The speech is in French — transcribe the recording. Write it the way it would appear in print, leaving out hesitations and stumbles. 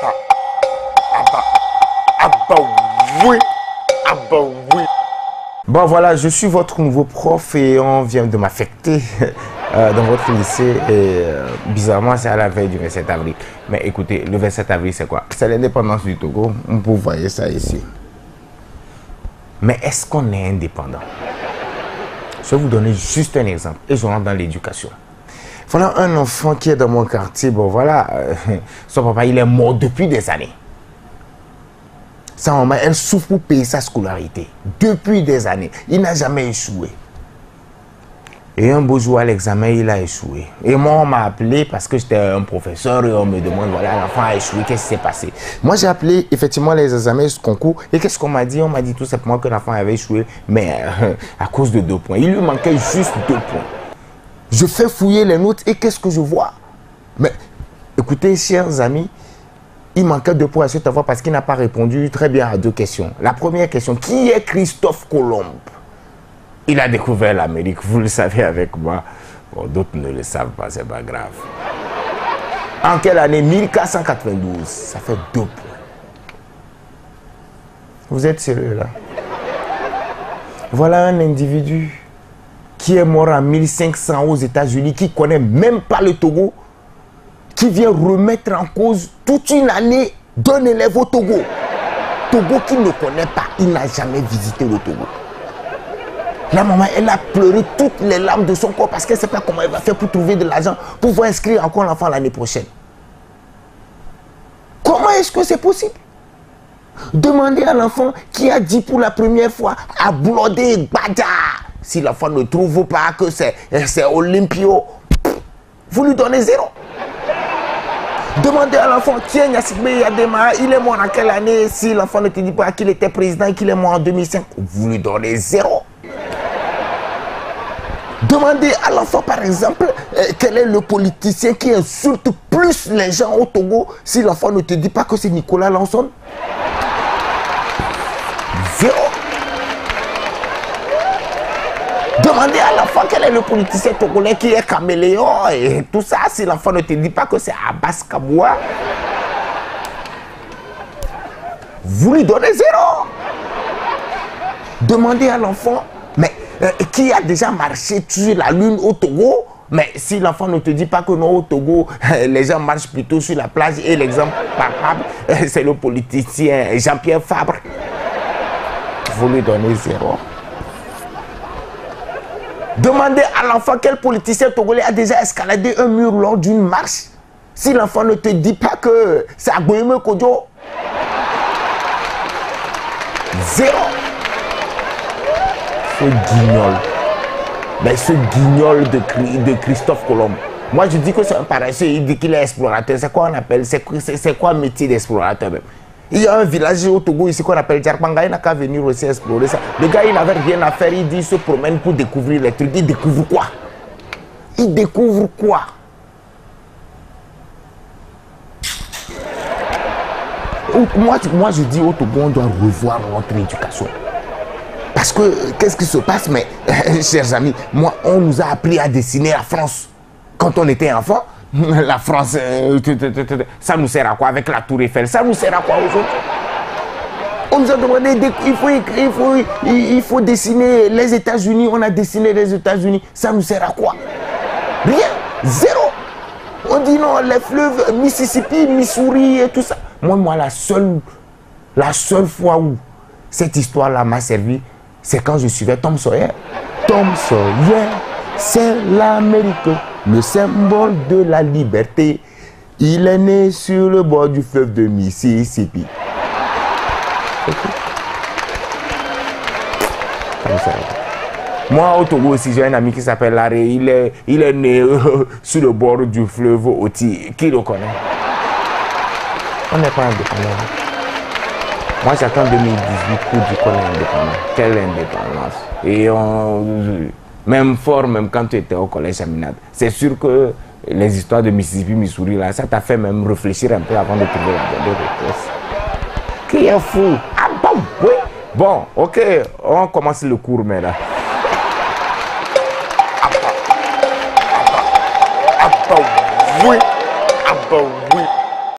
bah, ah bah, ah bah oui, ah bah oui. Bon voilà, je suis votre nouveau prof et on vient de m'affecter dans votre lycée et bizarrement c'est à la veille du 27 avril. Mais écoutez, le 27 avril c'est quoi? C'est l'indépendance du Togo, vous voyez ça ici. Mais est-ce qu'on est indépendant? Je vais vous donner juste un exemple et je rentre dans l'éducation. Voilà un enfant qui est dans mon quartier, bon voilà, son papa il est mort depuis des années. Sa maman, elle souffre pour payer sa scolarité. Depuis des années. Il n'a jamais échoué. Et un beau jour à l'examen, il a échoué. Et moi, on m'a appelé parce que j'étais un professeur et on me demande, voilà, l'enfant a échoué, qu'est-ce qui s'est passé? Moi, j'ai appelé effectivement les examens, ce concours. Et qu'est-ce qu'on m'a dit? On m'a dit tout simplement que l'enfant avait échoué, mais à cause de 2 points. Il lui manquait juste 2 points. Je fais fouiller les notes et qu'est-ce que je vois? Mais écoutez, chers amis, il manquait 2 points à cette fois parce qu'il n'a pas répondu très bien à 2 questions. La première question, qui est Christophe Colomb? Il a découvert l'Amérique, vous le savez avec moi. Bon, d'autres ne le savent pas, c'est pas grave. En quelle année? 1492. Ça fait 2 points. Vous êtes sérieux là? Voilà un individu qui est mort en 1500 aux États-Unis, qui ne connaît même pas le Togo, qui vient remettre en cause toute une année d'un élève au Togo. Togo qu'il ne connaît pas, il n'a jamais visité le Togo. La maman, elle a pleuré toutes les larmes de son corps parce qu'elle ne sait pas comment elle va faire pour trouver de l'argent pour pouvoir inscrire encore l'enfant l'année prochaine. Comment est-ce que c'est possible? Demandez à l'enfant qui a dit pour la première fois à Blodé Badja, si l'enfant ne trouve pas que c'est Olympio, vous lui donnez 0. Demandez à l'enfant, tiens, Yassibé Yadema, il est mort en quelle année? Si l'enfant ne te dit pas qu'il était président et qu'il est mort en 2005, vous lui donnez 0. Demandez à l'enfant, par exemple, quel est le politicien qui insulte plus les gens au Togo. Si l'enfant ne te dit pas que c'est Nicolas Lanson, 0. Demandez à l'enfant quel est le politicien togolais qui est caméléon et tout ça. Si l'enfant ne te dit pas que c'est Abbas Kaboua, vous lui donnez 0. Demandez à l'enfant, mais qui a déjà marché sur la lune au Togo. Mais si l'enfant ne te dit pas que non, au Togo, les gens marchent plutôt sur la plage et l'exemple palpable, c'est le politicien Jean-Pierre Fabre, vous lui donnez 0. Demandez à l'enfant quel politicien togolais a déjà escaladé un mur lors d'une marche. Si l'enfant ne te dit pas que c'est Agboyeme Kodjo, 0. Ce guignol. Mais ce guignol de Christophe Colomb. Moi je dis que c'est un paresseux, il dit qu'il est explorateur. C'est quoi on appelle? C'est quoi le métier d'explorateur même? Il y a un village au Togo ici qu'on appelle Djarpanga, il n'a qu'à venir aussi explorer ça. Le gars, il n'avait rien à faire, il dit, il se promène pour découvrir les trucs. Il découvre quoi? Il découvre quoi? Moi, je dis au Togo, on doit revoir notre éducation. Parce que, qu'est-ce qui se passe? Mais, chers amis, moi, on nous a appris à dessiner la France. Quand on était enfant, la France, ça nous sert à quoi avec la Tour Eiffel? Ça nous sert à quoi aujourd'hui? On nous a demandé, il faut dessiner les États-Unis. On a dessiné les États-Unis. Ça nous sert à quoi? Rien. 0. On dit non, les fleuves Mississippi, Missouri et tout ça. Moi, la seule fois où cette histoire-là m'a servi, c'est quand je suivais Tom Sawyer. Tom Sawyer, c'est l'Amérique, le symbole de la liberté. Il est né sur le bord du fleuve de Mississippi. Moi, au Togo aussi, j'ai un ami qui s'appelle Larry. Il est né sur le bord du fleuve Oti. Qui le connaît? On n'est pas indépendant. Moi, j'attends 2018 pour dire qu'on est indépendant. Quelle indépendance? Et même fort, même quand tu étais au collège Aminade, c'est sûr que les histoires de Mississippi, Missouri, là, ça t'a fait même réfléchir un peu avant de trouver la bonne réponse. Qui est fou? Ah bon, oui. Bon, ok, on commence le cours maintenant. Ah bah oui, ah bah oui.